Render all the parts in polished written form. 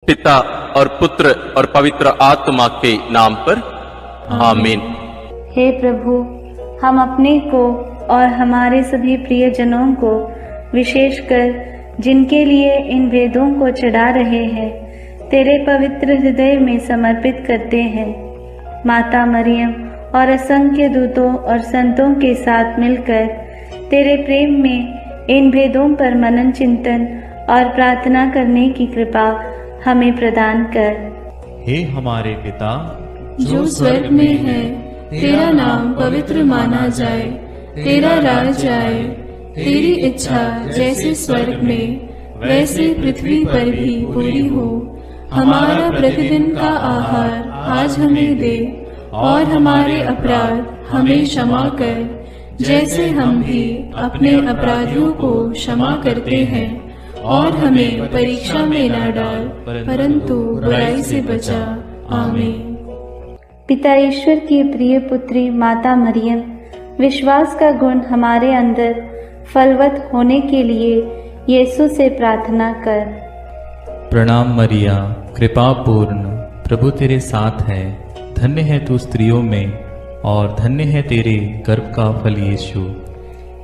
पिता और पुत्र और पवित्र आत्मा के नाम पर आमीन। हे प्रभु, हम अपने को और हमारे सभी प्रियजनों को, विशेषकर जिनके लिए इन वेदों को चढ़ा रहे हैं, तेरे पवित्र हृदय में समर्पित करते हैं। माता मरियम और असंख्य दूतों और संतों के साथ मिलकर तेरे प्रेम में इन भेदों पर मनन चिंतन और प्रार्थना करने की कृपा हमें प्रदान कर। हे हमारे पिता जो स्वर्ग में है, तेरा नाम पवित्र माना जाए, तेरा राज आए, तेरी इच्छा जैसे स्वर्ग में वैसे पृथ्वी पर भी पूरी हो। हमारा प्रतिदिन का आहार आज हमें दे, और हमारे अपराध हमें क्षमा कर, जैसे हम भी अपने अपराधियों को क्षमा करते हैं, और हमें परीक्षा में न डाल, परंतु बुराई से बचा। आमीन। पिता ईश्वर की प्रिय पुत्री माता मरियम, विश्वास का गुण हमारे अंदर फलवत होने के लिए यीशु से प्रार्थना कर। प्रणाम मरिया, कृपा पूर्ण, प्रभु तेरे साथ है। धन्य है तू स्त्रियों में, और धन्य है तेरे गर्भ का फल यीशु।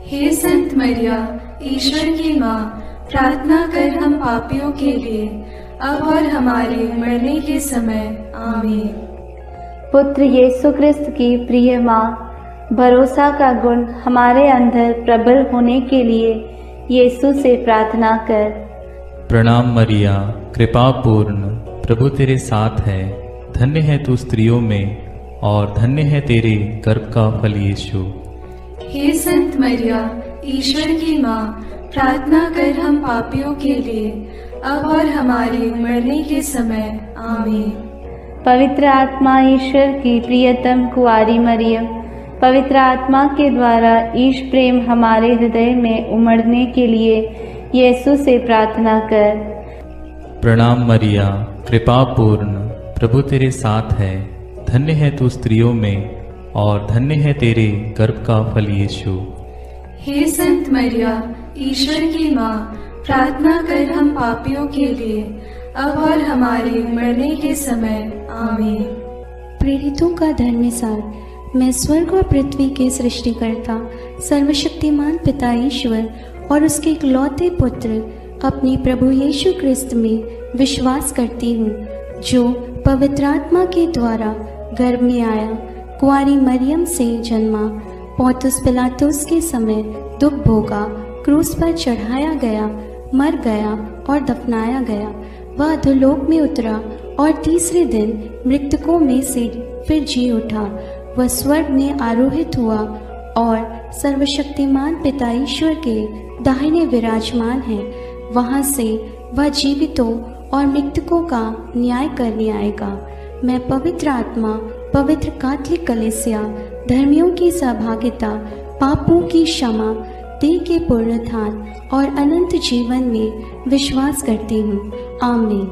हे संत मरिया, ईश्वर की माँ, प्रार्थना कर हम पापियों के लिए, अब और हमारे मरने के समय। आमीन। पुत्र यीशु क्रिस्त की प्रिय माँ, भरोसा का गुण हमारे अंदर प्रबल होने के लिए यीशु से प्रार्थना कर। प्रणाम मरिया, कृपा पूर्ण, प्रभु तेरे साथ है। धन्य है तू स्त्रियों में, और धन्य है तेरे गर्भ का फल यीशु। हे संत मरिया, ईश्वर की माँ, प्रार्थना कर हम पापियों के लिए, अब और हमारे मरने के समय। आमीन। पवित्र आत्मा ईश्वर की प्रियतम कुआरी मरियम, पवित्र आत्मा के द्वारा ईश प्रेम हमारे हृदय में उमड़ने के लिए यीशु से प्रार्थना कर। प्रणाम मरिया, कृपा पूर्ण, प्रभु तेरे साथ है। धन्य है तू स्त्रियों में, और धन्य है तेरे गर्भ का फल यीशु। हे संत मरिया, ईश्वर की माँ, प्रार्थना कर हम पापियों के लिए, अब और हमारे मरने के समय। आमीन। प्रेरितों का धर्मसार। मैं स्वर्ग और पृथ्वी के सृष्टिकर्ता सर्वशक्तिमान पिता ईश्वर और उसके इकलौते पुत्र अपने प्रभु यीशु क्रिस्त में विश्वास करती हूँ, जो पवित्र आत्मा के द्वारा गर्भ में आया, कुंवारी मरियम से जन्मा, पौंतुस पिलातुस के समय दुख भोगा, क्रूस पर चढ़ाया गया, मर गया और दफनाया गया। वह अधोलोक में उतरा और तीसरे दिन मृतकों में से फिर जी उठा। वह स्वर्ग में आरोहित हुआ और सर्वशक्तिमान पिता ईश्वर के दाहिने विराजमान है। वहाँ से वह जीवितों और मृतकों का न्याय करने आएगा। मैं पवित्र आत्मा, पवित्र कैथोलिक कलीसिया, धर्मियों की सहभागिता, पापों की क्षमा, देह के पुनरुत्थान और अनंत जीवन में विश्वास करती हूँ। आमीन।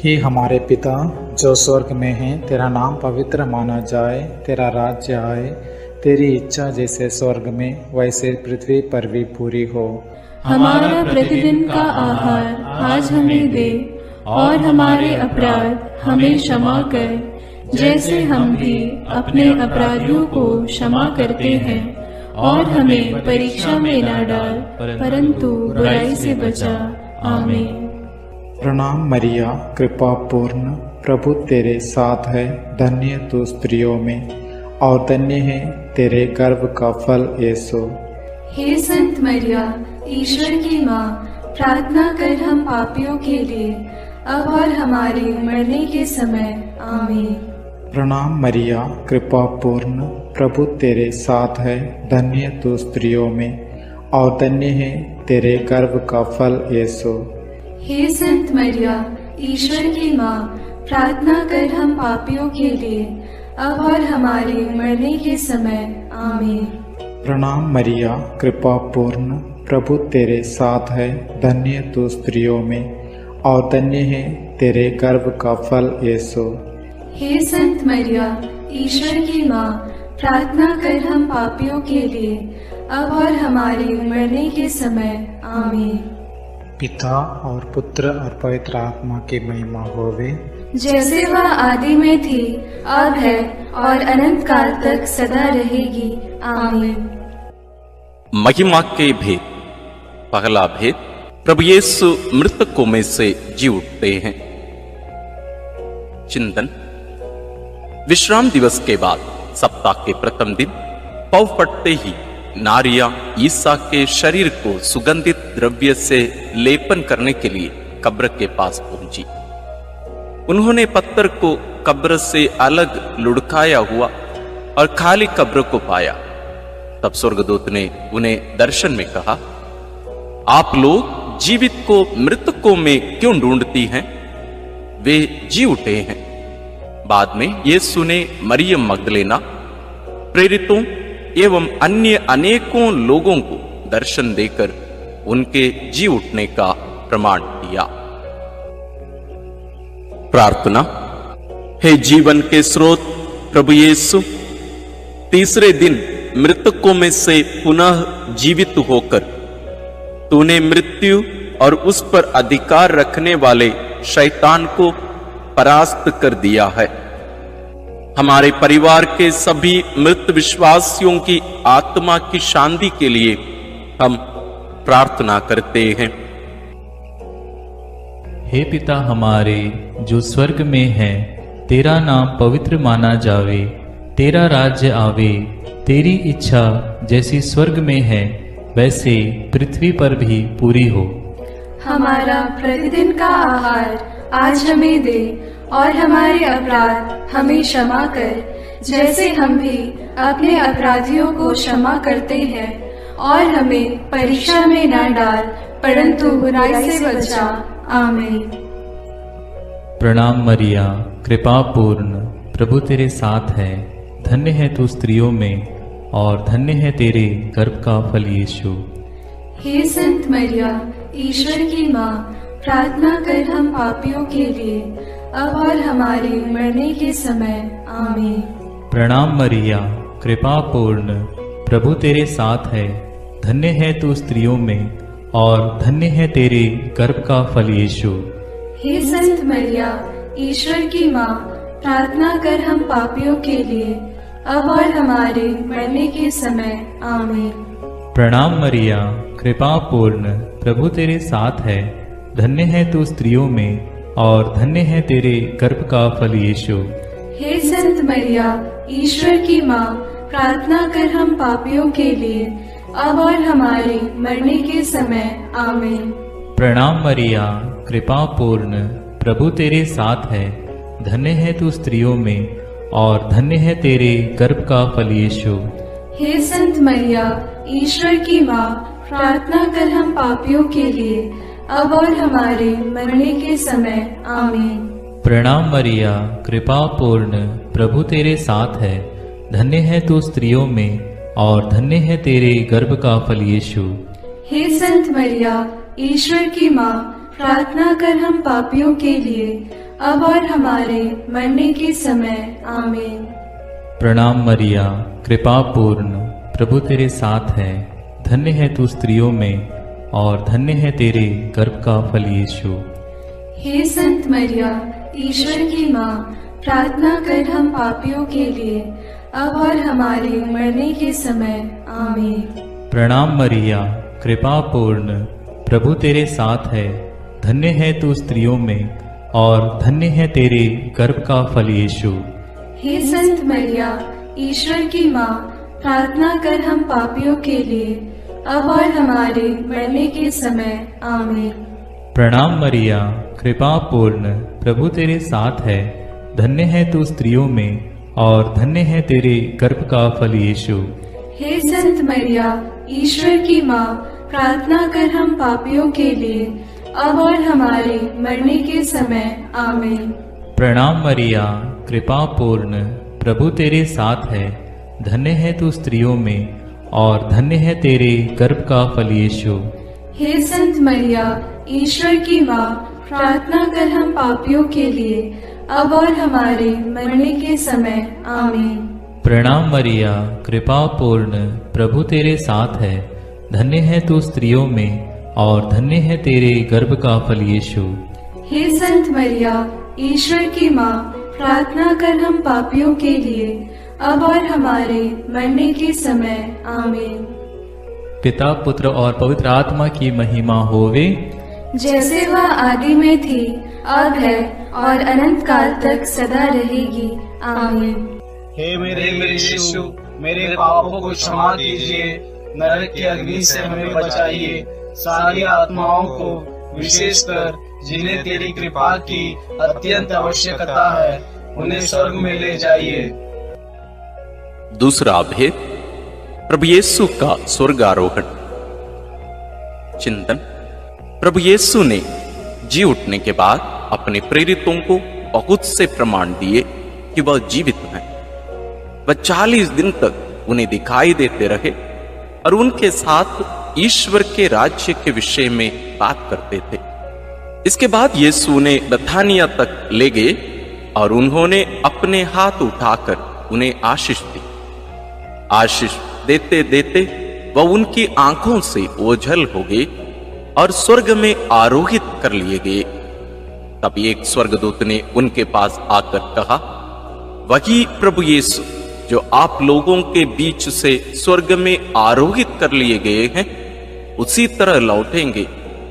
हे हमारे पिता जो स्वर्ग में है, तेरा नाम पवित्र माना जाए, तेरा राज्य आए, तेरी इच्छा जैसे स्वर्ग में वैसे पृथ्वी पर भी पूरी हो। हमारा प्रतिदिन का आहार आज हमें दे, और हमारे अपराध हमें क्षमा कर, जैसे हम भी अपने अपराधियों को क्षमा करते हैं, और हमें परीक्षा में न डाल, परंतु बुराई से बचा। आमीन। प्रणाम मरिया, कृपा पूर्ण, प्रभु तेरे साथ है। धन्य तू स्त्रियों में, और धन्य है तेरे गर्भ का फल यीशु। हे संत मरिया, ईश्वर की माँ, प्रार्थना कर हम पापियों के लिए, अब और हमारे मरने के समय। आमीन। प्रणाम मरिया, कृपा पूर्ण, प्रभु तेरे साथ है। धन्य तू स्त्रियों में, और धन्य है तेरे गर्भ का फल यीशु। हे संत मरिया, ईश्वर की माँ, प्रार्थना कर हम पापियों के लिए, अब और हमारे मरने के समय। आमीन। प्रणाम मरिया, कृपा पूर्ण, प्रभु तेरे साथ है। धन्य तू स्त्रियों में, और धन्य है तेरे गर्भ का फल यीशु। हे संत मरिया, ईश्वर की माँ, प्रार्थना कर हम पापियों के लिए, अब और हमारे मरने के समय। आमीन। पिता और पुत्र और पवित्र आत्मा की महिमा होवे, जैसे वह आदि में थी, अब है और अनंत काल तक सदा रहेगी। आमीन। महिमा के भेद। पहला भेद, प्रभु यीशु मृतकों में से जी उठते हैं। चिंतन। विश्राम दिवस के बाद सप्ताह के प्रथम दिन पौ फटते ही नारियां ईसा के शरीर को सुगंधित द्रव्य से लेपन करने के लिए कब्र के पास पहुंची। उन्होंने पत्थर को कब्र से अलग लुढ़काया हुआ और खाली कब्र को पाया। तब स्वर्गदूत ने उन्हें दर्शन में कहा, आप लोग जीवित को मृतकों में क्यों ढूंढती हैं? वे जी उठे हैं। बाद में यीशु ने मरियम मगदलेना, प्रेरितों एवं अन्य अनेकों लोगों को दर्शन देकर उनके जी उठने का प्रमाण दिया। प्रार्थना। हे जीवन के स्रोत प्रभु यीशु, तीसरे दिन मृतकों में से पुनः जीवित होकर तूने मृत्यु और उस पर अधिकार रखने वाले शैतान को परास्त कर दिया है। हमारे परिवार के सभी मृत विश्वासियों की आत्मा की शांति के लिए हम प्रार्थना करते हैं। हे पिता हमारे जो स्वर्ग में है, तेरा नाम पवित्र माना जावे, तेरा राज्य आवे, तेरी इच्छा जैसी स्वर्ग में है वैसे पृथ्वी पर भी पूरी हो। हमारा प्रतिदिन का आहार आज हमें दे और हमारे अपराध हमें क्षमा कर, जैसे हम भी अपने अपराधियों को क्षमा करते हैं, और हमें परीक्षा में न डाल परंतु बुराई से बचा। आमीन। प्रणाम मरिया, कृपा पूर्ण, प्रभु तेरे साथ है। धन्य है तू स्त्रियों में और धन्य है तेरे गर्भ का फल यीशु। हे संत मरिया, ईश्वर की माँ, प्रार्थना कर हम पापियों के लिए, अब और हमारे मरने के समय। आमीन। प्रणाम मरिया, कृपा पूर्ण, प्रभु तेरे साथ है। धन्य है तू स्त्रियों में और धन्य है तेरे गर्भ का फल यीशु। हे संत मरिया, ईश्वर की माँ, प्रार्थना कर हम पापियों के लिए, अब और हमारे मरने के समय। आमीन। प्रणाम मरिया, कृपा पूर्ण, प्रभु तेरे साथ है। धन्य है तू स्त्रियों में और धन्य है तेरे गर्भ का फल यीशु। हे संत मरिया, ईश्वर की माँ, प्रार्थना कर हम पापियों के लिए, अब और हमारे मरने के समय। आमीन। प्रणाम मरिया, कृपा पूर्ण, प्रभु तेरे साथ है। धन्य है तू स्त्रियों में और धन्य है तेरे गर्भ का फल यीशु। हे संत मरिया, ईश्वर की माँ, प्रार्थना कर हम पापियों के लिए, अब और हमारे मरने के समय। आमीन। प्रणाम मरिया, कृपा पूर्ण, प्रभु तेरे साथ है। धन्य है तू स्त्रियों में और धन्य है तेरे गर्भ का फल यीशु। हे संत मरिया, ईश्वर की माँ, प्रार्थना कर हम पापियों के लिए, अब और हमारे मरने के समय। आमीन। प्रणाम मरिया, कृपा पूर्ण, प्रभु तेरे साथ है। धन्य है तू स्त्रियों में और धन्य है तेरे गर्भ का फल यीशु। हे संत मरिया, ईश्वर की माँ, प्रार्थना कर हम पापियों के लिए, अब और हमारे मरने के समय। आमीन। प्रणाम मरिया, कृपा पूर्ण, प्रभु तेरे साथ है। धन्य है तू स्त्रियों में और धन्य है तेरे गर्भ का फल यीशु। हे संत मरिया, ईश्वर की माँ, प्रार्थना कर हम पापियों के लिए, अब और हमारे मरने के समय। आमीन। प्रणाम मरिया, कृपा पूर्ण, प्रभु तेरे साथ है। धन्य है तू स्त्रियों में और धन्य है तेरे गर्भ का फल यीशु। हे संत मरिया, ईश्वर की माँ, प्रार्थना कर हम पापियों के लिए, अब और हमारे मरने के समय। आमीन। प्रणाम मरिया, कृपा पूर्ण, प्रभु तेरे साथ है। धन्य है तू स्त्रियों में और धन्य है तेरे गर्भ का फल यीशु। हे संत मरिया, ईश्वर की माँ, प्रार्थना कर हम पापियों के लिए, अब और हमारे मरने के समय। आमीन। प्रणाम मरिया, कृपा पूर्ण, प्रभु तेरे साथ है। धन्य है तू स्त्रियों में और धन्य है तेरे गर्भ का फल यीशु। हे संत मरिया, ईश्वर की माँ, प्रार्थना कर हम पापियों के लिए, अब और हमारे मरने के समय। आमीन। पिता, पुत्र और पवित्र आत्मा की महिमा होवे, जैसे वह आदि में थी, अब है और अनंत काल तक सदा रहेगी। आमीन। हे मेरे यीशु, मेरे पापों को क्षमा कीजिए, नरक की अग्नि से हमें बचाइए, सारी आत्माओं को, विशेषकर जिन्हें तेरी कृपा की अत्यंत आवश्यकता है, उन्हें स्वर्ग में ले जाइए। दूसरा भेद, प्रभु यीशु का स्वर्गारोहण। चिंतन। प्रभु यीशु ने जी उठने के बाद अपने प्रेरितों को बहुत से प्रमाण दिए कि वह जीवित हैं। वह 40 दिन तक उन्हें दिखाई देते रहे और उनके साथ ईश्वर के राज्य के विषय में बात करते थे। इसके बाद यीशु उन्हें बथानिया तक ले गए और उन्होंने अपने हाथ उठाकर उन्हें आशीष दी। आशीष देते देते वह उनकी आंखों से ओझल हो गए और स्वर्ग में आरोहित कर लिए गए। तब एक स्वर्गदूत ने उनके पास आकर कहा, वही प्रभु यीशु जो आप लोगों के बीच से स्वर्ग में आरोहित कर लिए गए हैं, उसी तरह लौटेंगे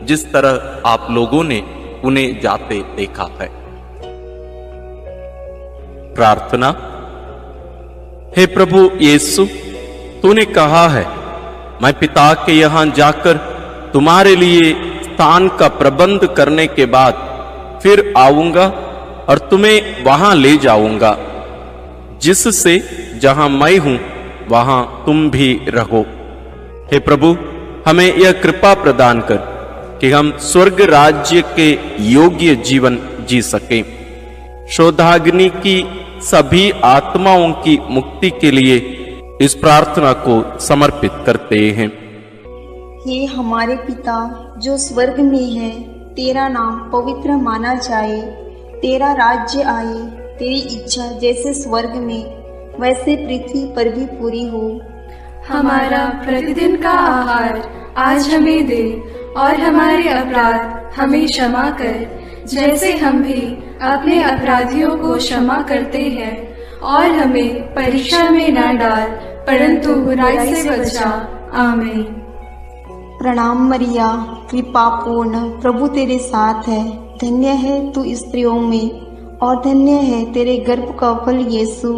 जिस तरह आप लोगों ने उन्हें जाते देखा है। प्रार्थना। हे प्रभु यीशु, तूने कहा है, मैं पिता के यहां जाकर तुम्हारे लिए स्थान का प्रबंध करने के बाद फिर आऊंगा और तुम्हें वहां ले जाऊंगा, जिससे जहां मैं हूं वहां तुम भी रहो। हे प्रभु, हमें यह कृपा प्रदान कर कि हम स्वर्ग राज्य के योग्य जीवन जी सकें। शोधाग्नि की सभी आत्माओं की मुक्ति के लिए इस प्रार्थना को समर्पित करते हैं। हे हमारे पिता जो स्वर्ग में है, तेरा नाम पवित्र माना जाए, तेरा राज्य आए, तेरी इच्छा जैसे स्वर्ग में वैसे पृथ्वी पर भी पूरी हो। हमारा प्रतिदिन का आहार आज हमें दे और हमारे अपराध हमें क्षमा कर, जैसे हम भी अपने अपराधियों को क्षमा करते हैं, और हमें परीक्षा में न डाल, परंतु बुराई से बचा। आमीन। प्रणाम मरिया, कृपा पूर्ण, प्रभु तेरे साथ है, धन्य है तू स्त्रियों में और धन्य है तेरे गर्भ का फल यीशु।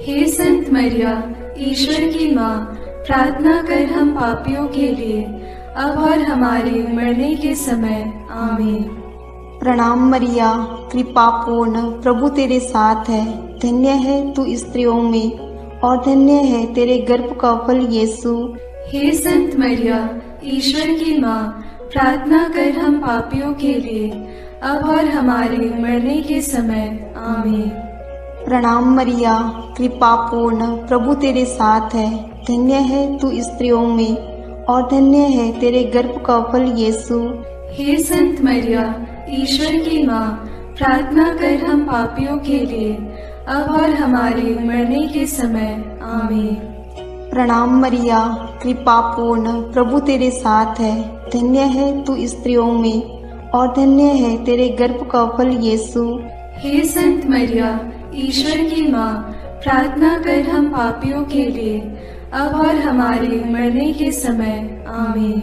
हे संत मरिया, ईश्वर की माँ, प्रार्थना कर हम पापियों के लिए, अब और हमारे मरने के समय। आमीन। प्रणाम मरिया, कृपा पूर्ण, प्रभु तेरे साथ है, धन्य है तू स्त्रियों में और धन्य है तेरे गर्भ का फल यीशु। हे संत मरिया, ईश्वर की माँ, प्रार्थना कर हम पापियों के लिए, अब और हमारे मरने के समय। आमीन। प्रणाम मरिया, कृपा पूर्ण, प्रभु तेरे साथ है, धन्य है तू स्त्रियों में और धन्य है तेरे गर्भ का फल यीशु। हे संत मरिया, ईश्वर की माँ, प्रार्थना कर हम पापियों के लिए, अब और हमारे मरने के समय। आमीन। प्रणाम मरिया, कृपा पूर्ण, प्रभु तेरे साथ है, धन्य है तू स्त्रियों में और धन्य है तेरे गर्भ का फल यीशु। हे संत मरिया, ईश्वर की माँ, प्रार्थना कर हम पापियों के लिए, अब और हमारे मरने के समय। आमीन।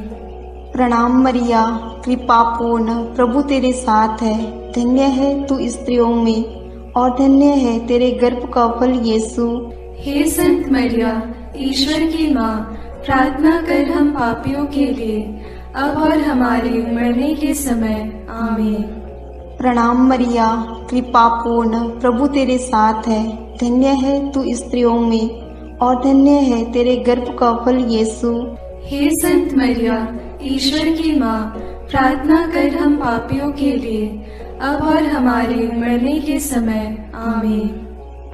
प्रणाम मरिया, कृपा पूर्ण, प्रभु तेरे साथ है, धन्य है तू स्त्रियों में और धन्य है तेरे गर्भ का फल यीशु। हे संत मरिया, ईश्वर की माँ, प्रार्थना कर हम पापियों के लिए, अब और हमारे मरने के समय। आमीन। प्रणाम मरिया, कृपा पूर्ण, प्रभु तेरे साथ है, धन्य है तू स्त्रियों में और धन्य है तेरे गर्भ का फल यीशु। हे संत मरिया, ईश्वर की माँ, प्रार्थना कर हम पापियों के लिए, अब और हमारे मरने के समय। आमीन।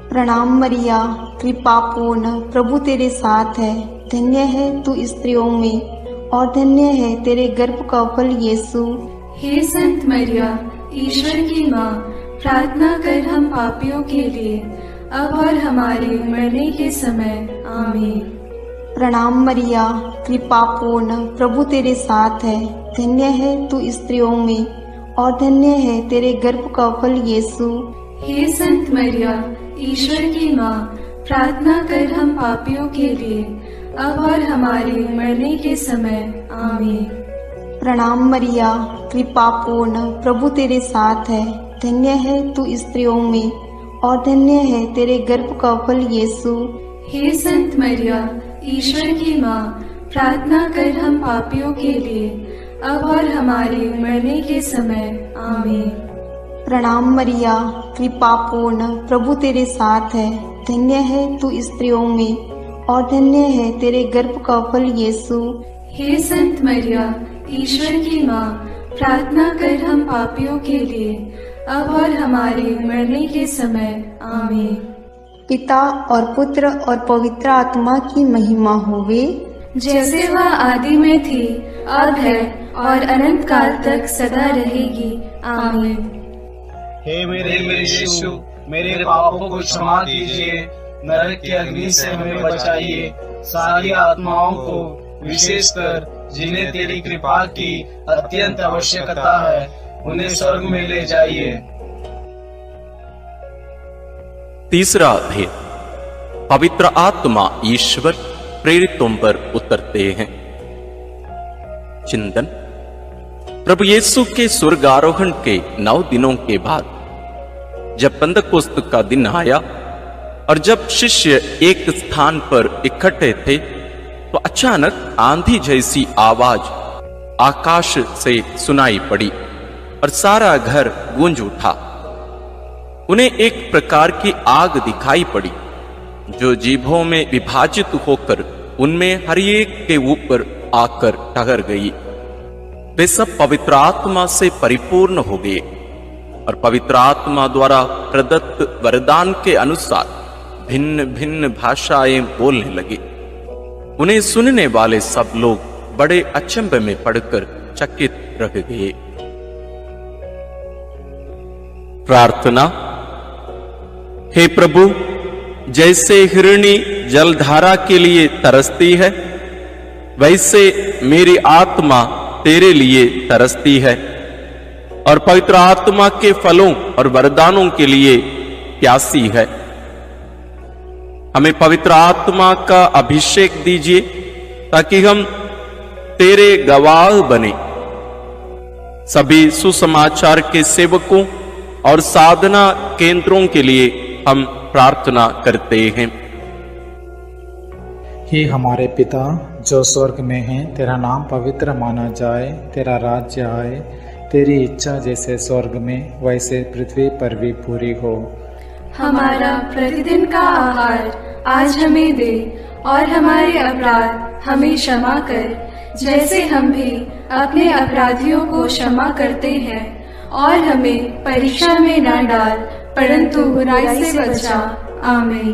प्रणाम मरिया, कृपा पूर्ण, प्रभु तेरे साथ है, धन्य है तू स्त्रियों में और धन्य है तेरे गर्भ का फल यीशु। हे संत मरिया, ईश्वर की माँ, प्रार्थना कर हम पापियों के लिए, अब और हमारे मरने के समय। आमीन। प्रणाम मरिया, कृपा पूर्ण, प्रभु तेरे साथ है। धन्य है तू स्त्रियों में और धन्य है तेरे गर्भ का फल यीशु। हे संत मरिया, ईश्वर की माँ, प्रार्थना कर हम पापियों के लिए, अब और हमारे मरने के समय। आमीन। प्रणाम मरिया, कृपा पूर्ण, प्रभु तेरे साथ है। धन्य है तू स्त्रियों में और धन्य है तेरे गर्भ का फल यीशु। हे संत मरिया, ईश्वर की माँ, प्रार्थना कर हम पापियों के लिए, अब और हमारे मरने के समय। आमीन। प्रणाम मरिया, कृपा पूर्ण, प्रभु तेरे साथ है। धन्य है तू स्त्रियों में और धन्य है तेरे गर्भ का फल यीशु। हे संत मरिया, ईश्वर की माँ, प्रार्थना कर हम पापियों के लिए, अब और हमारे मरने के समय। आमीन। पिता और पुत्र और पवित्र आत्मा की महिमा होवे, जैसे वह आदि में थी, अब है और अनंत काल तक सदा रहेगी। आमीन। हे मेरे यीशु, मेरे पापों को क्षमा कीजिए, नरक की अग्नि से हमें बचाइए, सारी आत्माओं को, विशेषकर जिन्हें तेरी कृपा की अत्यंत आवश्यकता है, उन्हें स्वर्ग में ले जाइए। तीसरा भेद, पवित्र आत्मा ईश्वर प्रेरितों पर उतरते हैं। चिंतन। प्रभु यीशु के स्वर्गारोहण के 9 दिनों के बाद जब पंतकोस्त का दिन आया और जब शिष्य एक स्थान पर इकट्ठे थे, तो अचानक आंधी जैसी आवाज आकाश से सुनाई पड़ी और सारा घर गूंज उठा। उन्हें एक प्रकार की आग दिखाई पड़ी जो जीभों में विभाजित होकर उनमें हर एक के ऊपर आकर ठहर गई। वे सब पवित्र आत्मा से परिपूर्ण हो गए और पवित्र आत्मा द्वारा प्रदत्त वरदान के अनुसार भिन्न भिन्न भाषाएं बोलने लगे। उन्हें सुनने वाले सब लोग बड़े अचंभे में पड़कर चकित रह गए। प्रार्थना। हे प्रभु, जैसे हिरणी जलधारा के लिए तरसती है, वैसे मेरी आत्मा तेरे लिए तरसती है और पवित्र आत्मा के फलों और वरदानों के लिए प्यासी है। हमें पवित्र आत्मा का अभिषेक दीजिए ताकि हम तेरे गवाह बने। सभी सुसमाचार के सेवकों और साधना केंद्रों के लिए हम प्रार्थना करते हैं। हे हमारे पिता जो स्वर्ग में है, तेरा नाम पवित्र माना जाए, तेरा राज्य आए, तेरी इच्छा जैसे स्वर्ग में वैसे पृथ्वी पर भी पूरी हो। हमारा प्रतिदिन का आहार आज हमें दे और हमारे अपराध हमें क्षमा कर, जैसे हम भी अपने अपराधियों को क्षमा करते हैं, और हमें परीक्षा में न डाल, परंतु बुराई से बचा। आमीन।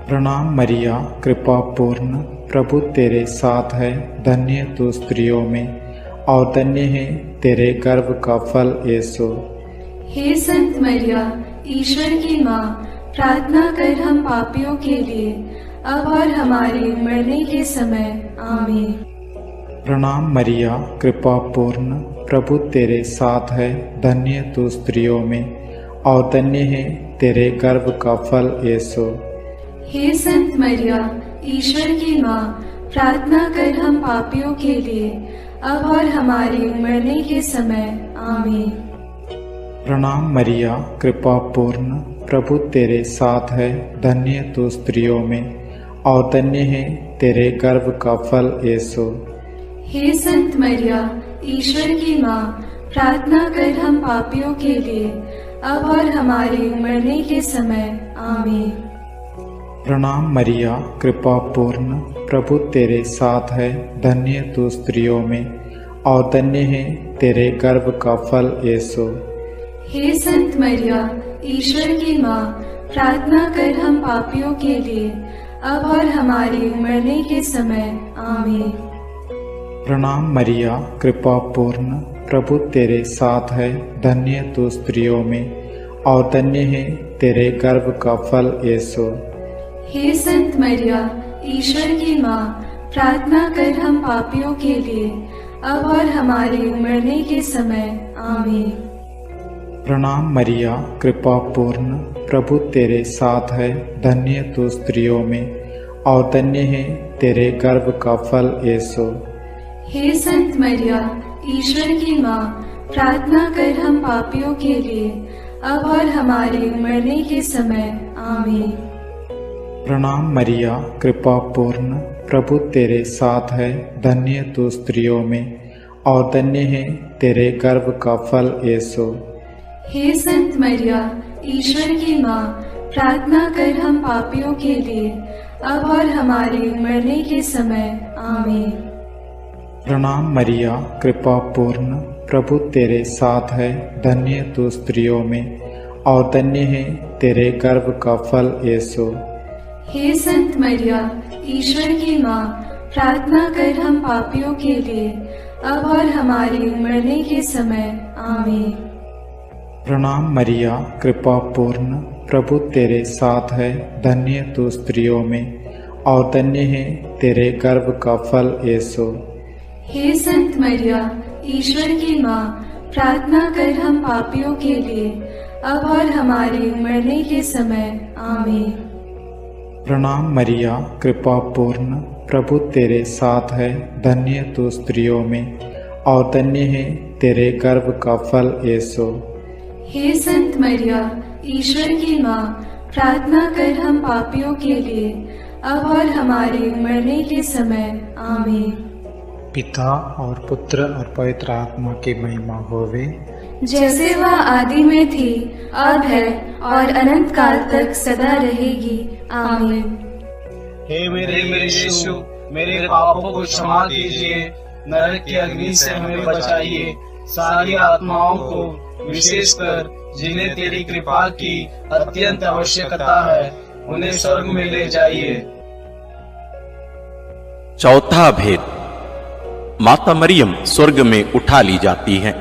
प्रणाम मरिया, कृपा पूर्ण, प्रभु तेरे साथ है। धन्य तू स्त्रियों में और धन्य है तेरे गर्भ का फल यीशु। हे संत मरिया, ईश्वर की माँ, प्रार्थना कर हम पापियों के लिए, अब और हमारे मरने के समय। आमीन। प्रणाम मरिया, कृपा पूर्ण, प्रभु तेरे साथ है। धन्य तू स्त्रियों में और धन्य है तेरे गर्भ का फल यीशु। हे संत मरिया, ईश्वर की माँ, प्रार्थना कर हम पापियों के लिए, अब और हमारे मरने के समय। आमीन। प्रणाम मरिया, कृपा पूर्ण, प्रभु तेरे साथ है। धन्य तू स्त्रियों में और धन्य है तेरे गर्भ का फल यीशु। हे संत मरिया, ईश्वर की माँ, प्रार्थना कर हम पापियों के लिए, अब और हमारे मरने के समय। आमीन। प्रणाम मरिया, कृपा पूर्ण, प्रभु तेरे साथ है। धन्य तू स्त्रियों में और धन्य है तेरे गर्भ का फल यीशु। हे संत मरिया, ईश्वर की माँ, प्रार्थना कर हम पापियों के लिए, अब और हमारे मरने के समय। आमीन। प्रणाम मरिया, कृपा पूर्ण, प्रभु तेरे साथ है। धन्य तू स्त्रियों में और धन्य है तेरे गर्भ का फल यीशु। हे संत मरिया, ईश्वर की माँ, प्रार्थना कर हम पापियों के लिए, अब और हमारे मरने के समय। आमीन। प्रणाम मरिया, कृपा पूर्ण, प्रभु तेरे साथ है। धन्य तू स्त्रियों में और धन्य है तेरे गर्भ का फल यीशु। हे संत मरिया, ईश्वर की माँ, प्रार्थना कर हम पापियों के लिए, अब और हमारे मरने के समय। आमीन। प्रणाम मरिया, कृपा पूर्ण, प्रभु तेरे साथ है। धन्य तू स्त्रियों में और धन्य है तेरे गर्भ का फल यीशु। हे संत मरिया, ईश्वर की माँ, प्रार्थना कर हम पापियों के लिए, अब और हमारे मरने के समय। आमीन। प्रणाम मरिया, कृपा पूर्ण, प्रभु तेरे साथ है। धन्य तू स्त्रियों में और धन्य है तेरे गर्भ का फल यीशु। हे संत मरिया, ईश्वर की माँ, प्रार्थना कर हम पापियों के लिए, अब और हमारे मरने के समय। आमीन। प्रणाम मरिया, कृपा पूर्ण, प्रभु तेरे साथ है। धन्य तू स्त्रियों में और धन्य है तेरे गर्भ का फल यीशु। हे संत मरिया, ईश्वर की माँ, प्रार्थना कर हम पापियों के लिए, अब और हमारे मरने के समय। आमीन। प्रणाम मरिया, कृपा पूर्ण, प्रभु तेरे साथ है। धन्य तू स्त्रियों में और धन्य है तेरे गर्भ का फल यीशु। हे संत मरिया, ईश्वर की माँ, प्रार्थना कर हम पापियों के लिए, अब और हमारे मरने के समय। आमीन। पिता और पुत्र और पवित्र आत्मा की महिमा होवे, जैसे वह आदि में थी, अब है और अनंत काल तक सदा रहेगी। आमीन। हे मेरे यीशु, मेरे पापों को क्षमा कीजिए, नरक की अग्नि से हमें बचाइए, सारी आत्माओं को, विशेषकर जिन्हें तेरी कृपा की अत्यंत आवश्यकता है, उन्हें स्वर्ग में ले जाइए। चौथा भेद, माता मरियम स्वर्ग में उठा ली जाती है।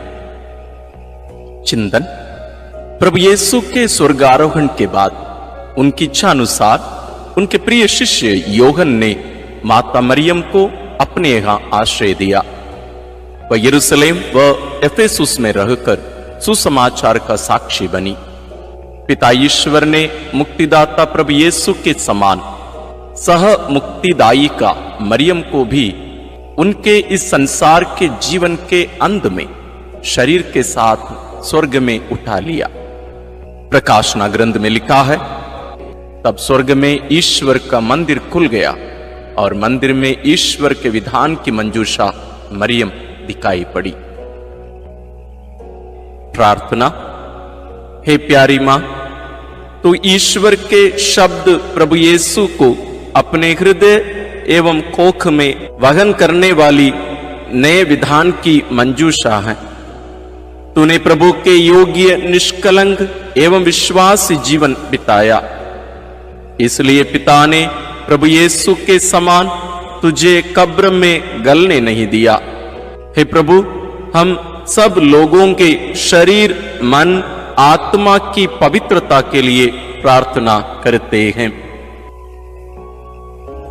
चिंतन, प्रभु यीशु के स्वर्गारोहण के बाद उनकी इच्छा अनुसार उनके प्रिय शिष्य योहन ने माता मरियम को अपने यहाँ आश्रय दिया। वह यरूशलेम व एफेसुस में रहकर सुसमाचार का साक्षी बनी। पिता ईश्वर ने मुक्तिदाता प्रभु यीशु के समान सह मुक्तिदायिका मरियम को भी उनके इस संसार के जीवन के अंत में शरीर के साथ स्वर्ग में उठा लिया। प्रकाशना ग्रंथ में लिखा है, तब स्वर्ग में ईश्वर का मंदिर खुल गया और मंदिर में ईश्वर के विधान की मंजूषा मरियम दिखाई पड़ी। प्रार्थना। हे प्यारी मां, तू ईश्वर के शब्द प्रभु यीशु को अपने हृदय एवं कोख में वहन करने वाली नए विधान की मंजूषा है। तूने प्रभु के योग्य, निष्कलंक एवं विश्वास जीवन बिताया, इसलिए पिता ने प्रभु यीशु के समान तुझे कब्र में गलने नहीं दिया। हे प्रभु, हम सब लोगों के शरीर, मन, आत्मा की पवित्रता के लिए प्रार्थना करते हैं।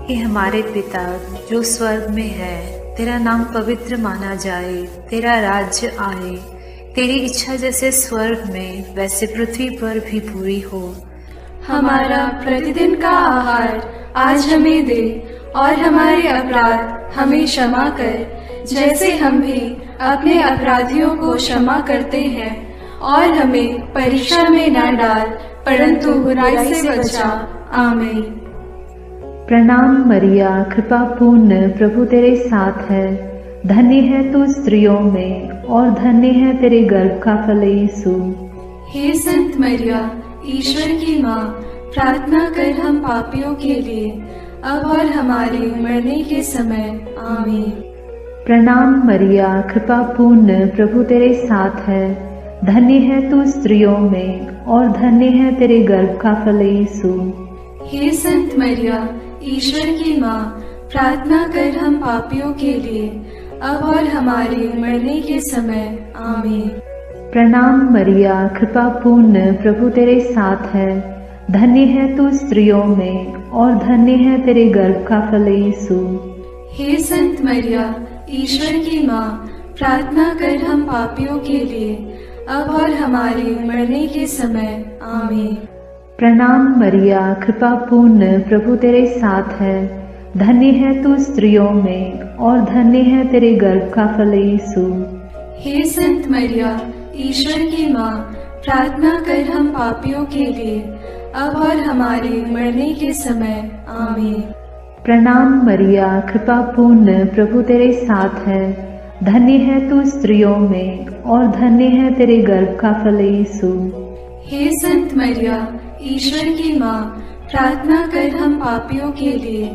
हे हमारे पिता जो स्वर्ग में है, तेरा नाम पवित्र माना जाए, तेरा राज्य आए, तेरी इच्छा जैसे स्वर्ग में वैसे पृथ्वी पर भी पूरी हो। हमारा प्रतिदिन का आहार आज हमें दे, और हमारे अपराध हमें क्षमा कर, जैसे हम भी अपने अपराधियों को क्षमा करते हैं, और हमें परीक्षा में न डाल, परंतु बुराई से बचा। आमीन। प्रणाम मरिया, कृपा पूर्ण, प्रभु तेरे साथ है। धन्य है तू स्त्रियों में और धन्य है तेरे गर्भ का फल यीशु। हे संत मरिया, ईश्वर की माँ, प्रार्थना कर हम पापियों के लिए, अब और हमारे मरने के समय। आमीन। प्रणाम मरिया, कृपा पूर्ण, प्रभु तेरे साथ है। धन्य है तू स्त्रियों में और धन्य है तेरे गर्भ का फल यीशु। हे संत मरिया, ईश्वर की माँ, प्रार्थना कर हम पापियों के लिए, अब और हमारे मरने के समय। आमीन। प्रणाम मरिया, कृपा पूर्ण, प्रभु तेरे साथ है। धन्य है तू स्त्रियों में और धन्य है तेरे गर्भ का फल यीशु। हे संत मरिया, ईश्वर की माँ, प्रार्थना कर हम पापियों के लिए, अब और हमारे मरने के समय। आमीन। प्रणाम मरिया, कृपा पूर्ण, प्रभु तेरे साथ है। धन्य है तू स्त्रियों में और धन्य है तेरे गर्भ का फल यीशु। हे संत मरिया, ईश्वर की माँ, प्रार्थना कर हम पापियों के लिए, अब और हमारे मरने के समय। आमीन। प्रणाम मरिया, कृपा पूर्ण, प्रभु तेरे साथ है। धन्य है तू स्त्रियों में और धन्य है तेरे गर्भ का फल यीशु। हे संत मरिया, ईश्वर की माँ, प्रार्थना कर हम पापियों के लिए,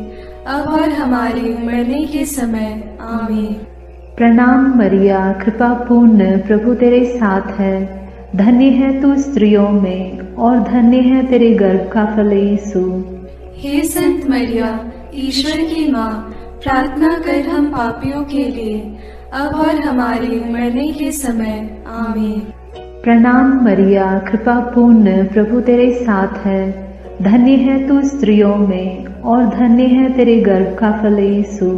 अब और हमारे मरने के समय। आमीन। प्रणाम मरिया, कृपा पूर्ण, प्रभु तेरे साथ है। धन्य है तू स्त्रियों में और धन्य है तेरे गर्भ का फल यीशु। हे संत मरिया, ईश्वर की माँ, प्रार्थना कर हम पापियों के लिए, अब और हमारे मरने के समय। आमीन। प्रणाम मरिया, कृपा पूर्ण, प्रभु तेरे साथ है। धन्य है तू स्त्रियों में और धन्य है तेरे गर्भ का फल यीशु।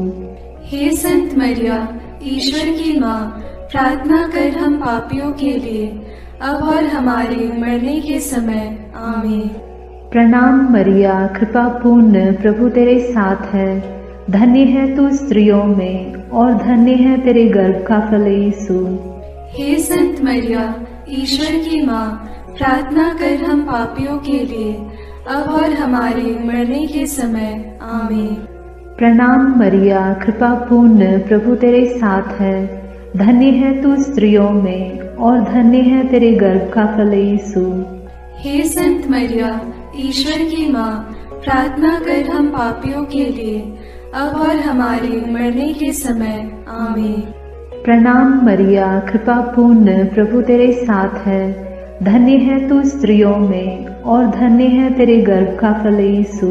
हे संत मरिया, ईश्वर की माँ, प्रार्थना कर हम पापियों के लिए, अब और हमारे मरने के समय। आमीन। प्रणाम मरिया, कृपा पूर्ण, प्रभु तेरे साथ है। धन्य है तू स्त्रियों में और धन्य है तेरे गर्भ का फल यीशु। हे संत मरिया, ईश्वर की माँ, प्रार्थना कर हम पापियों के लिए, अब और हमारे मरने के समय। आमीन। प्रणाम मरिया, कृपा पूर्ण, प्रभु तेरे साथ है। धन्य है तू स्त्रियों में और धन्य है तेरे गर्भ का फल यीशु। हे संत मरिया, ईश्वर की माँ, प्रार्थना कर हम पापियों के लिए, अब और हमारे मरने के समय। आमीन। प्रणाम मरिया, कृपा पूर्ण, प्रभु तेरे साथ है। धन्य है तू स्त्रियों में और धन्य है तेरे गर्भ का फल यीशु।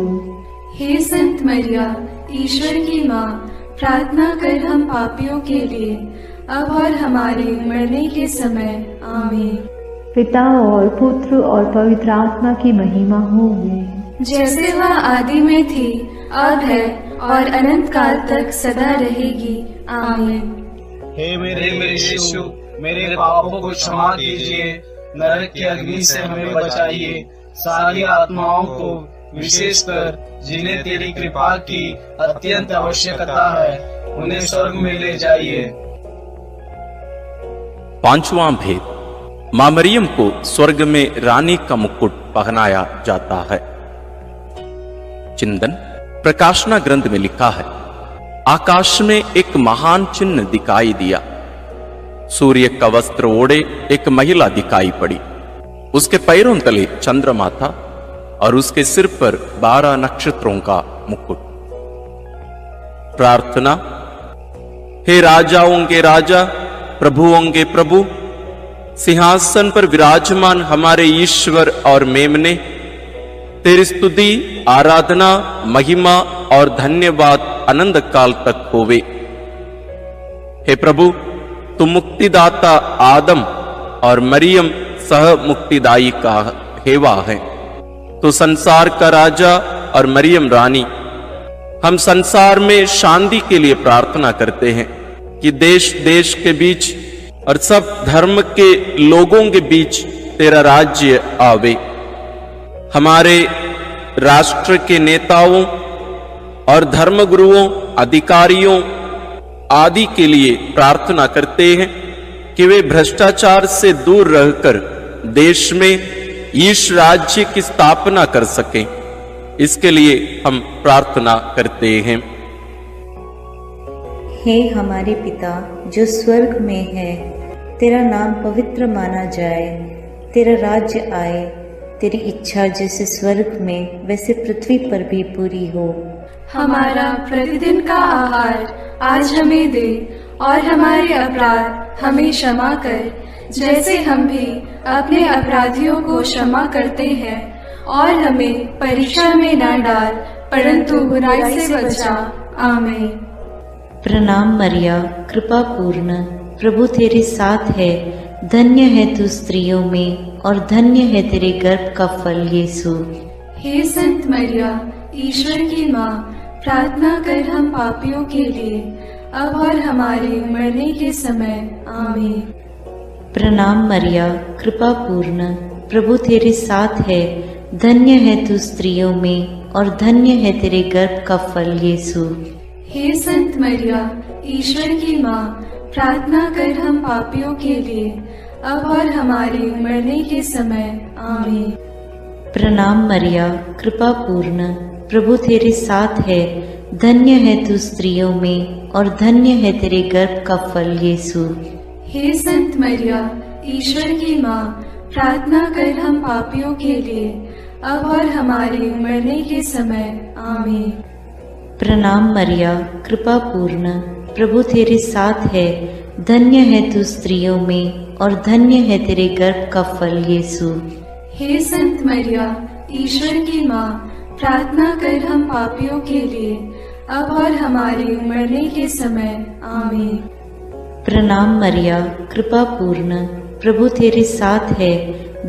हे संत मरिया, ईश्वर की माँ, प्रार्थना कर हम पापियों के लिए, अब और हमारे मरने के समय। आमीन। पिता और पुत्र और पवित्र आत्मा की महिमा होगी, जैसे वह आदि में थी, अब है और अनंत काल तक सदा रहेगी। आमीन। हे मेरे यीशु, मेरे पापों को क्षमा कीजिए, नरक की अग्नि से हमें बचाइए, सारी आत्माओं को, विशेषकर जिन्हें तेरी कृपा की अत्यंत आवश्यकता है, उन्हें स्वर्ग में ले जाइए। पांचवां भेद, मां मरियम को स्वर्ग में रानी का मुकुट पहनाया जाता है। चिंतन प्रकाशना ग्रंथ में लिखा है, आकाश में एक महान चिन्ह दिखाई दिया। सूर्य का वस्त्र ओढ़े एक महिला दिखाई पड़ी। उसके पैरों तले चंद्रमा था और उसके सिर पर 12 नक्षत्रों का मुकुट। प्रार्थना। हे राजाओं के राजा, प्रभुओं के प्रभु, सिंहासन पर विराजमान हमारे ईश्वर और मेमने, तेरी स्तुति, आराधना, महिमा और धन्यवाद अनंत काल तक होवे। हे प्रभु, तुम मुक्तिदाता आदम और मरियम सह मुक्तिदायी का हेवा है। तो संसार का राजा और मरियम रानी, हम संसार में शांति के लिए प्रार्थना करते हैं कि देश देश के बीच और सब धर्म के लोगों के बीच तेरा राज्य आवे। हमारे राष्ट्र के नेताओं और धर्मगुरुओं, अधिकारियों आदि के लिए प्रार्थना करते हैं कि वे भ्रष्टाचार से दूर रहकर देश में ईश राज्य की स्थापना कर सकें। इसके लिए हम प्रार्थना करते हैं। हे हमारे पिता जो स्वर्ग में है, तेरा नाम पवित्र माना जाए, तेरा राज्य आए, तेरी इच्छा जैसे स्वर्ग में वैसे पृथ्वी पर भी पूरी हो। हमारा प्रतिदिन का आहार आज हमें दे, और हमारे अपराध हमें क्षमा कर, जैसे हम भी अपने अपराधियों को क्षमा करते हैं, और हमें परीक्षा में न डाल, परंतु बुराई से बचा। आमीन। प्रणाम मरिया, कृपा पूर्ण, प्रभु तेरे साथ है। धन्य है तू स्त्रियों में और धन्य है तेरे गर्भ का फल यीशु। हे संत मरिया, ईश्वर की माँ, प्रार्थना कर हम पापियों के लिए, अब और हमारे मरने के समय। आमीन। प्रणाम मरिया, कृपा पूर्ण, प्रभु तेरे साथ है, धन्य है तू स्त्रियों में और धन्य है तेरे गर्भ का फल यीशु। हे संत मरिया, ईश्वर की माँ, प्रार्थना कर हम पापियों के लिए, अब और हमारे मरने के समय। आमीन। प्रणाम मरिया, कृपा पूर्ण, प्रभु तेरे साथ है, धन्य है तू स्त्रियों में और धन्य है तेरे गर्भ का फल यीशु। हे संत मरिया, ईश्वर की माँ, प्रार्थना कर हम पापियों के लिए, अब और हमारे मरने के समय। आमीन। प्रणाम मरिया, कृपा पूर्ण, प्रभु तेरे साथ है, धन्य है तू स्त्रियों में और धन्य है तेरे गर्भ का फल यीशु। हे संत मरिया, ईश्वर की माँ, प्रार्थना कर हम पापियों के लिए, अब और हमारे मरने के समय। आमीन। प्रणाम मरिया, कृपा पूर्ण, प्रभु तेरे साथ है,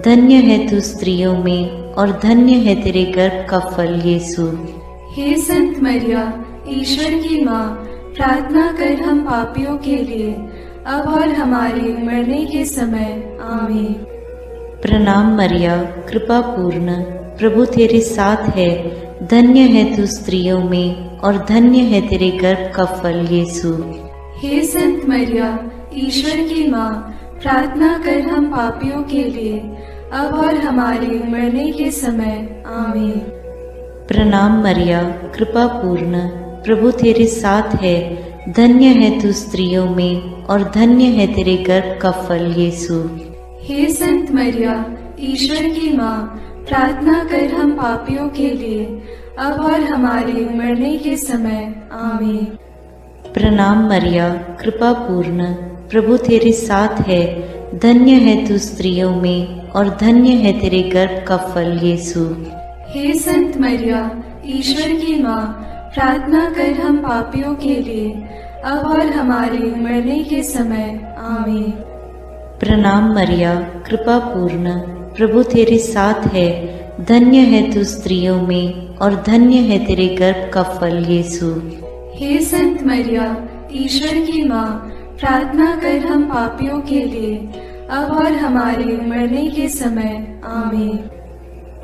धन्य है तू स्त्रियों में और धन्य है तेरे गर्भ का फल यीशु। हे संत मरिया, ईश्वर की माँ, प्रार्थना कर हम पापियों के लिए, अब और हमारे मरने के समय। आमीन। प्रणाम मरिया, कृपा पूर्ण, प्रभु तेरे साथ है, धन्य है तू स्त्रियों में और धन्य है तेरे गर्भ का फल यीशु। हे संत मरिया, ईश्वर की माँ, प्रार्थना कर हम पापियों के लिए, अब और हमारे मरने के समय। आमीन। प्रणाम मरिया, कृपा पूर्ण, प्रभु तेरे साथ है, धन्य है तू स्त्रियों में और धन्य है तेरे गर्भ का फल यीशु। हे संत मरिया, ईश्वर की माँ, प्रार्थना कर हम पापियों के लिए, अब और हमारे मरने के समय। आमीन। प्रणाम मरिया, कृपा पूर्ण, प्रभु तेरे साथ है, धन्य है तू स्त्रियों में और धन्य है तेरे गर्भ का फल यीशु। हे संत मरिया, ईश्वर की माँ, प्रार्थना कर हम पापियों के लिए, अब और हमारे मरने के समय। आमीन। प्रणाम मरिया, कृपा पूर्ण, प्रभु तेरे साथ है, धन्य है तू स्त्रियों में और धन्य है तेरे गर्भ का फल यीशु। हे संत मरिया, ईश्वर की माँ, प्रार्थना कर हम पापियों के लिए, अब और हमारे मरने के समय। आमीन।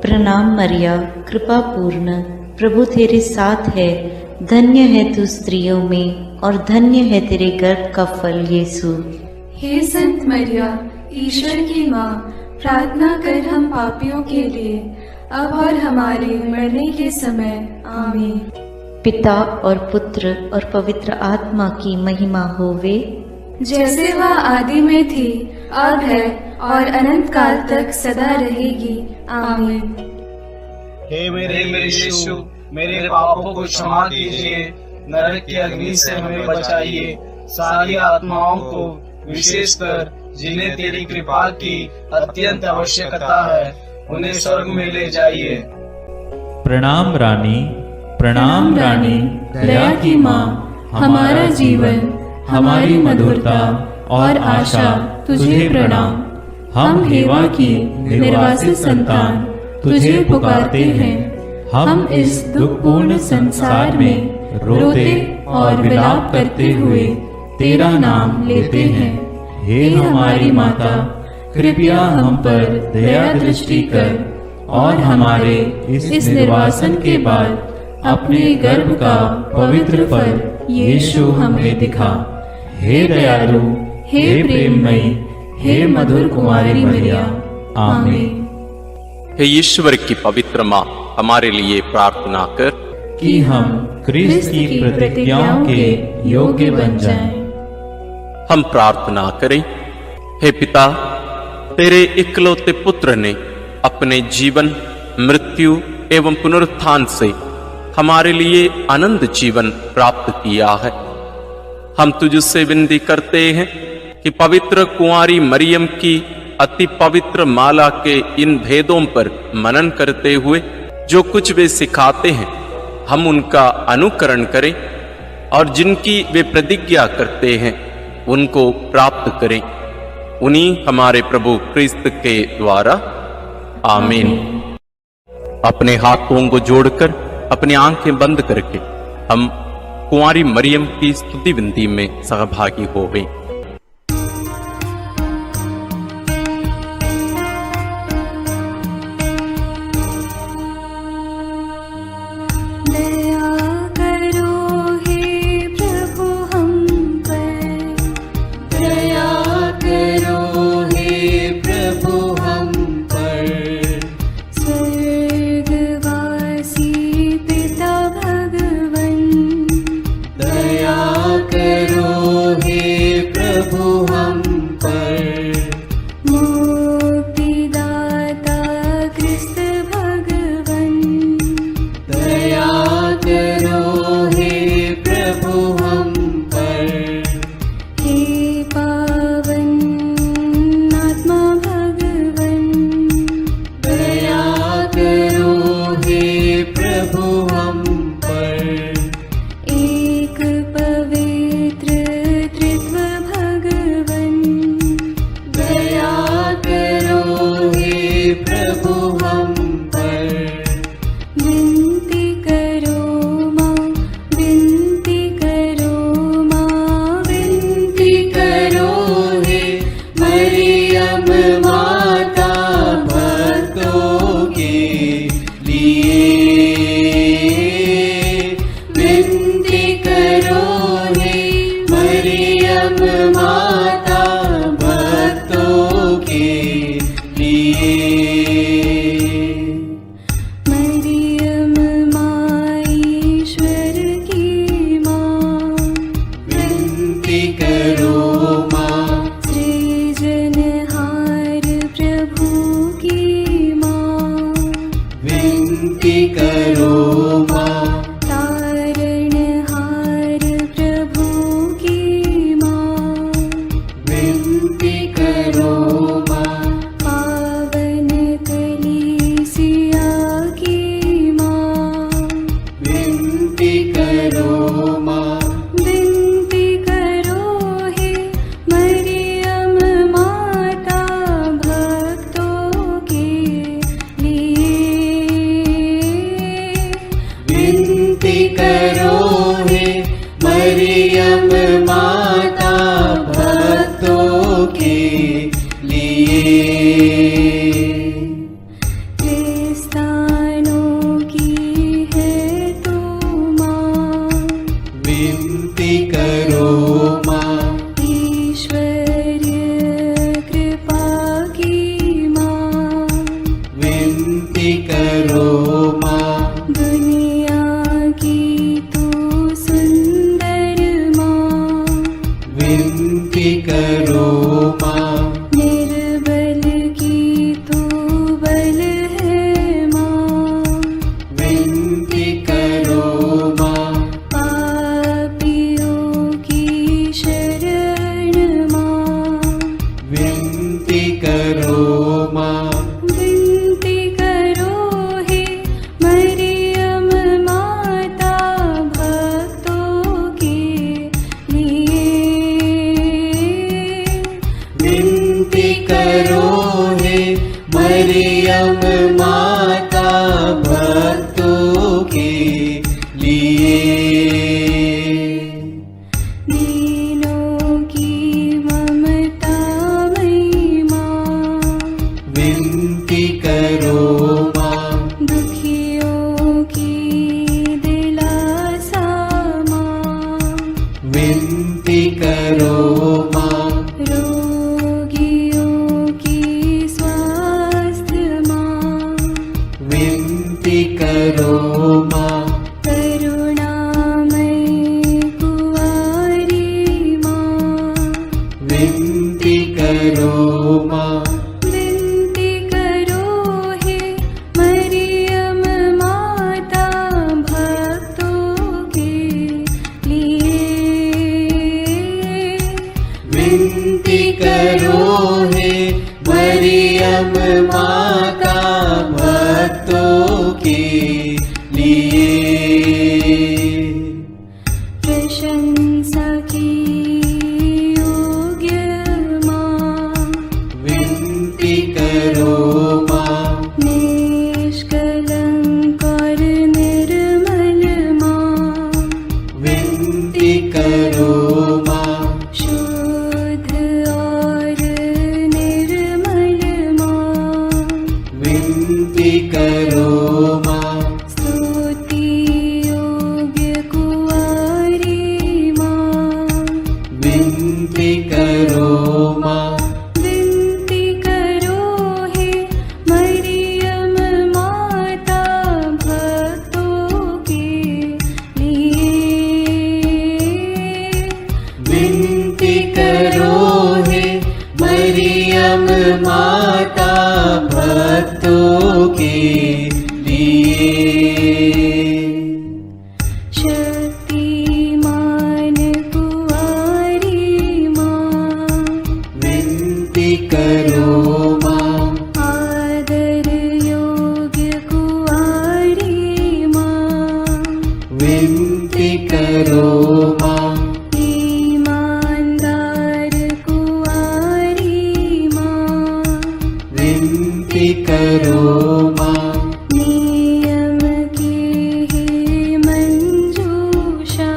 प्रणाम मरिया, कृपा पूर्ण, प्रभु तेरे साथ है, धन्य है तू स्त्रियों में और धन्य है तेरे गर्भ का फल यीशु। हे संत मरिया, ईश्वर की माँ, प्रार्थना कर हम पापियों के लिए, अब और हमारे मरने के समय। आमीन। पिता और पुत्र और पवित्र आत्मा की महिमा होवे, जैसे वह आदि में थी, अब है और अनंत काल तक सदा रहेगी। आमीन। हे मेरे यीशु, मेरे पापों को क्षमा कीजिए, नरक की अग्नि से हमें बचाइए, सारी आत्माओं को, विशेषकर जिन्हें तेरी कृपा की अत्यंत आवश्यकता है, उन्हें स्वर्ग में ले जाइए। प्रणाम रानी, प्रणाम रानी, दया की माँ, हमारा जीवन, हमारी मधुरता और आशा तुझे प्रणाम। हम हेवा की निर्वासित संतान तुझे पुकारते हैं। हम इस दुखपूर्ण संसार में रोते और विलाप करते हुए तेरा नाम लेते हैं। हे हमारी माता, कृपया हम पर दया दृष्टि कर और हमारे इस निर्वासन के बाद अपने गर्भ का पवित्र फल यीशु हमें दिखा। हे दयालु, हे प्रेममयी, हे मधुर कुमारी मरिया। आमीन। हे ईश्वर की पवित्र माँ, हमारे लिए प्रार्थना कर कि हम क्रिस्त की प्रतिज्ञाओं के योग्य बन जाएं। हम प्रार्थना करें। हे पिता, तेरे इकलौते पुत्र ने अपने जीवन, मृत्यु एवं पुनरुत्थान से हमारे लिए आनंद जीवन प्राप्त किया है। हम तुझसे विनती करते हैं कि पवित्र कुंवारी मरियम की अति पवित्र माला के इन भेदों पर मनन करते हुए जो कुछ वे सिखाते हैं, हम उनका अनुकरण करें और जिनकी वे प्रतिज्ञा करते हैं उनको प्राप्त करें। उन्हीं हमारे प्रभु क्रिस्त के द्वारा। आमीन। अपने हाथों को जोड़कर अपनी आंखें बंद करके हम कुंवारी मरियम की स्तुति विनती में सहभागी होवें। विनती करो मां, निष्कलंक करो माँ। स्तुति योग्य कुंवारी माँ, विनती करो माँ। विनती करो हे मरियम माता भक्तों के लिए। विनती करो हे मरियम माता भक्तों के लिए। शक्तिमान कुंवारी माँ, विनती करो माँ। आदर योग्य कुंवारी माँ, विनती करो माँ। ईमानदार कुंवारी माँ, विनती करो माँ। नियम की हे मंजूषा,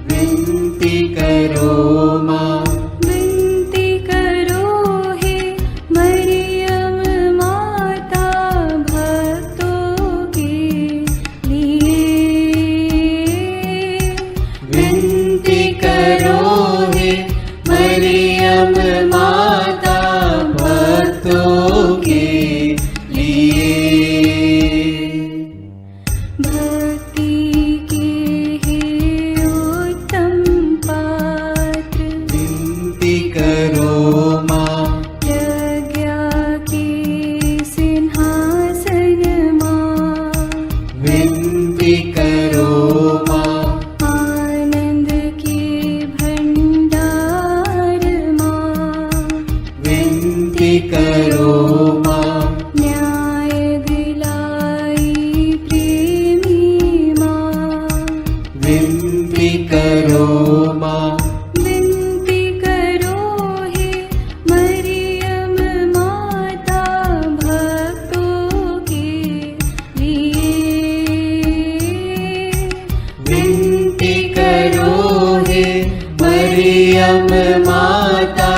विनती करो माँ। विनती करो हे मरियम माता भक्तों के लिए। विनती करो हे मरियम माता भक्तों के लिए। भक्ति के हे उत्तम पात्र, विनती करो माँ। प्रज्ञा के सिंहासन माँ, विनती करो माँ। आनंद के भंडार माँ, विनती करो माँ। न्याय दिलाई प्रेमी माँ, विनती करो माँ। विनती करो हे मरियम माता भक्तों के लिए। विनती करो हे मरियम माता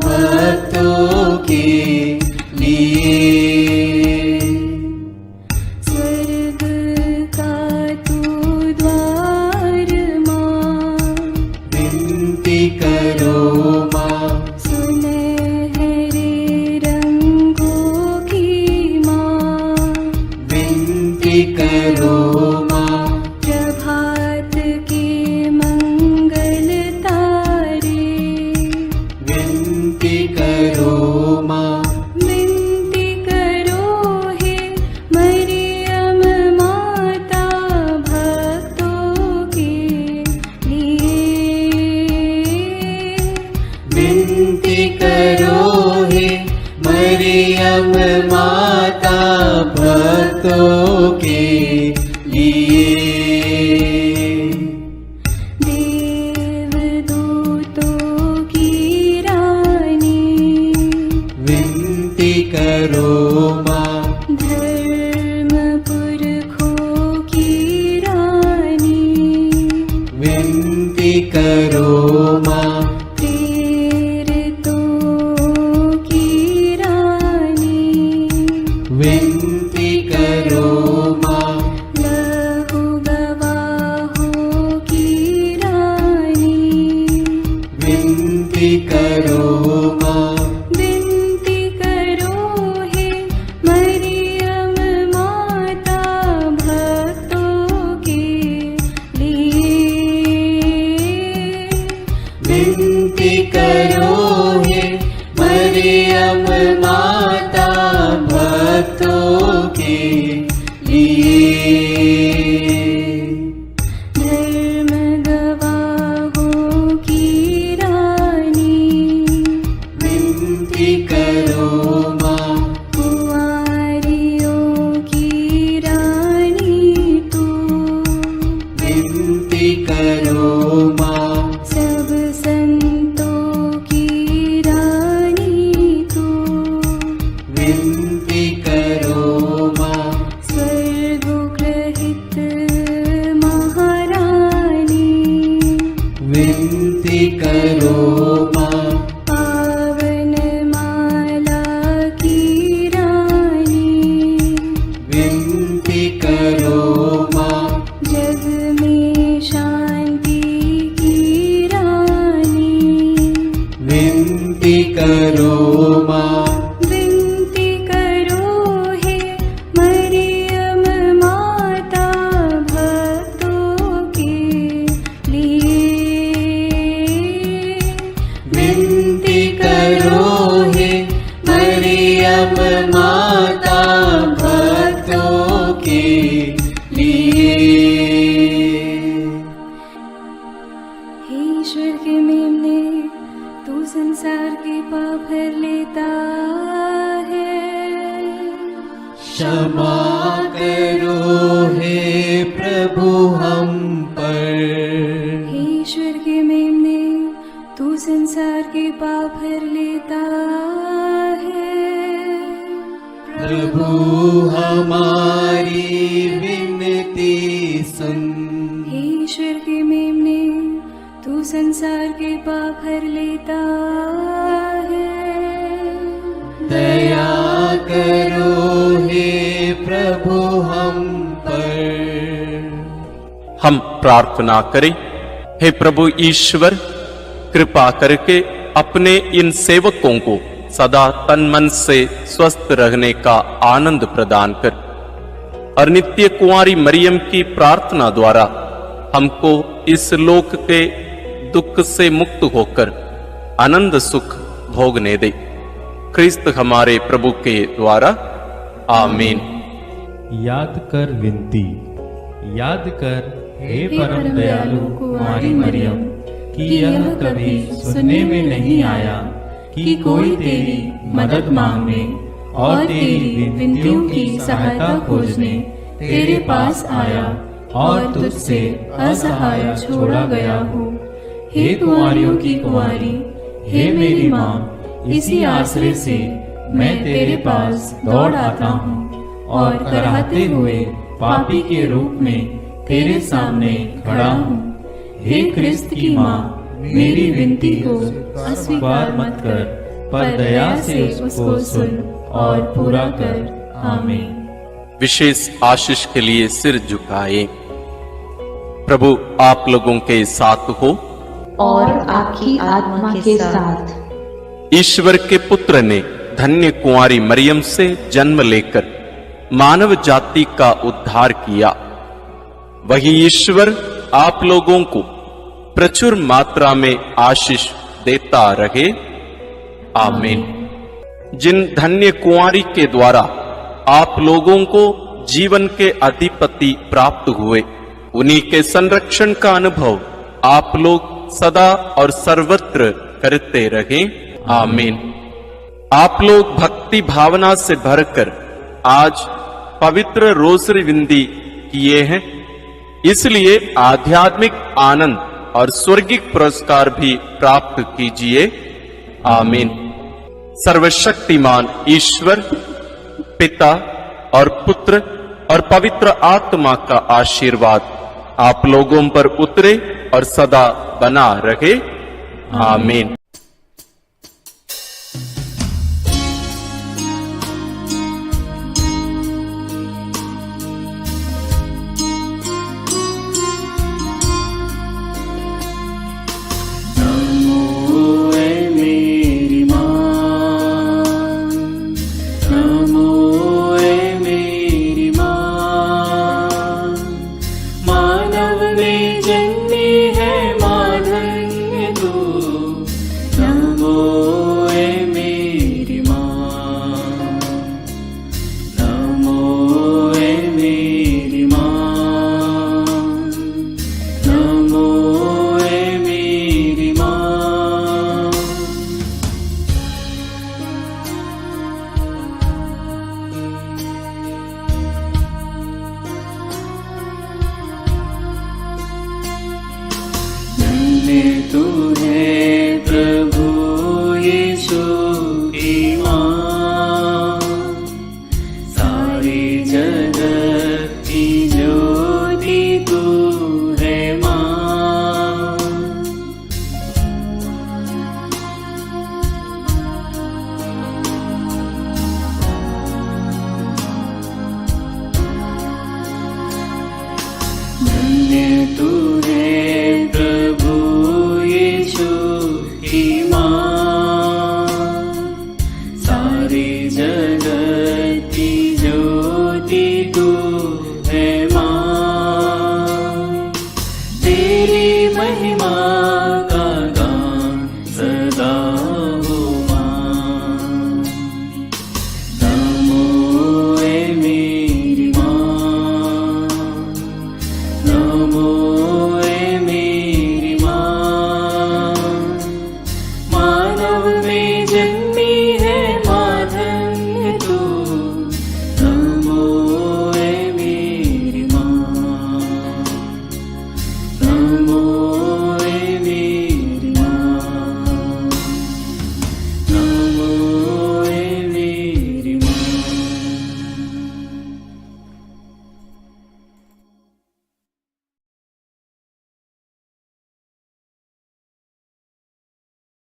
भक्तों के लिए। स्वर्ग का तू द्वार माँ, विनती करो माँ। सुनहरे रंगों की माँ, विनती करो माँ। प्रभात के मंगल तारे, विनती करो माँ। विनती करो हे मरियम माता भक्तों के लिए। विनती करो हे मरियम माता भक्तों के लिए। देवदूतों की रानी, विनती करो माँ। धर्म पुरखों की रानी, विनती करो माँ। प्रेरितों की रानी, विनती करो माँ। लहू गवाहों की रानी, विनती करो माँ। विनती करो हे मरियम माता भक्तों के लिए। विनती करो हे मरियम माता भक्तों दाता भक्तों के लिए। हे ईश्वर के मेमने, तू संसार के पाप हर लेता है। क्षमा करो हे प्रभु हम पर। हे ईश्वर के मेमने, तू संसार के पाप हर लेता है। प्रभु हमारी विनती सुन। हे ईश्वर के मेमने, तू संसार के पाप हर लेता है। दया करो हे प्रभु हम पर। हम प्रार्थना करें। हे प्रभु ईश्वर, कृपा करके अपने इन सेवकों को सदा तन मन से स्वस्थ रहने का आनंद प्रदान कर और नित्य कुंवारी मरियम की प्रार्थना द्वारा हमको इस लोक के दुख से मुक्त होकर आनंद सुख भोगने दे। क्रिस्त हमारे प्रभु के द्वारा आमीन। याद कर विनती। याद कर हे परम दयालु कुंवारी मरियम कि यह कभी सुनने में नहीं आया कि कोई तेरी मदद मांगने और तेरी विनतियों की सहायता खोजने तेरे पास आया और तुझसे असहाय छोड़ा गया हो। हे कुंवारियों की कुंवारी, हे मेरी माँ, इसी आश्रय से मैं तेरे पास दौड़ आता हूँ और कराहते हुए पापी के रूप में तेरे सामने खड़ा हूँ। हे क्रिस्त की माँ, मेरी विनती को अस्वीकार मत कर, पर दया से उसको सुन और पूरा कर। आमीन। विशेष आशीष के लिए सिर झुकाए। प्रभु आप लोगों के साथ हो और आपकी आत्मा के साथ। ईश्वर के पुत्र ने धन्य कुंवारी मरियम से जन्म लेकर मानव जाति का उद्धार किया। वही ईश्वर आप लोगों को प्रचुर मात्रा में आशीष देता रहे। आमीन। जिन धन्य कुंवारी के द्वारा आप लोगों को जीवन के अधिपति प्राप्त हुए, उन्हीं के संरक्षण का अनुभव आप लोग सदा और सर्वत्र करते रहे। आमीन। आप लोग भक्ति भावना से भरकर आज पवित्र रोसरी विंदी किए हैं, इसलिए आध्यात्मिक आनंद और स्वर्गिक पुरस्कार भी प्राप्त कीजिए। आमीन। सर्वशक्तिमान ईश्वर पिता और पुत्र और पवित्र आत्मा का आशीर्वाद आप लोगों पर उतरे और सदा बना रहे। आमीन।